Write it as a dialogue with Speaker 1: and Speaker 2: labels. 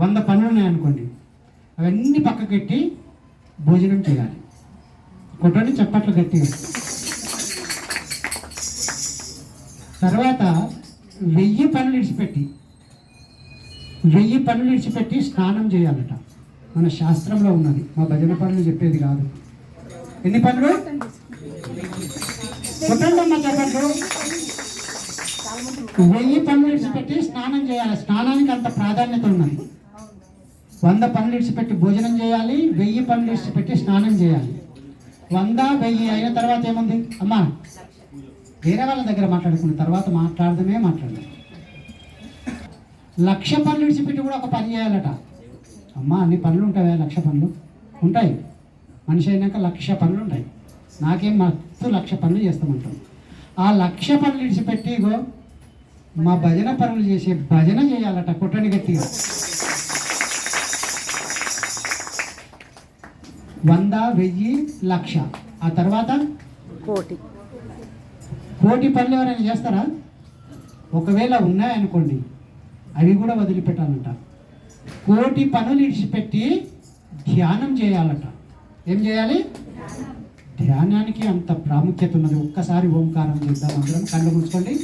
Speaker 1: 100 పనులు ఉన్నాయనుకోండి, అవన్నీ పక్కకెట్టి భోజనం చేయాలి. కొట్టండి చప్పట్లు గట్టిగా. తర్వాత 1000 పనులు విడిచిపెట్టి స్నానం చేయాలట. మన శాస్త్రంలో ఉన్నది, మా భజన పనులు చెప్పేది కాదు. ఎన్ని పనులు? కొట్టండమ్మా చప్పట్లు. 1000 పనులు విడిచిపెట్టి స్నానం చేయాలి. స్నానానికి అంత ప్రాధాన్యత ఉన్నది. 100 పనులు విడిచిపెట్టి భోజనం చేయాలి, 1000 పనులు విడిచిపెట్టి స్నానం చేయాలి. 100, 1000 అయిన తర్వాత ఏముంది అమ్మా? వేరే వాళ్ళ దగ్గర మాట్లాడుకున్న తర్వాత మాట్లాడదాం. 1,00,000 పనులు విడిచిపెట్టి కూడా ఒక పని చేయాలట. అమ్మా అన్ని పనులు ఉంటాయా? 1,00,000 పనులు ఉంటాయి. మనిషి అయినాక 1,00,000 పనులు ఉంటాయి. నాకేం మస్తు 1,00,000 పనులు చేస్తామంటాం. ఆ 1,00,000 పనులు విడిచిపెట్టి ఇగో మా భజన పనులు చేసే భజన చేయాలట. కొట్టని గట్టిగా. 100, 1000, 1,00,000. ఆ తర్వాత కోటి పనులు ఎవరైనా చేస్తారా? ఒకవేళ ఉన్నాయనుకోండి, అవి కూడా వదిలిపెట్టాలంట. 1,00,000 పనులు విడిచిపెట్టి ధ్యానం చేయాలట. ఏం చేయాలి? ధ్యానానికి అంత ప్రాముఖ్యత ఉన్నది. ఒక్కసారి ఓంకారం చేద్దాం అందరం. కళ్ళు మూసుకోండి.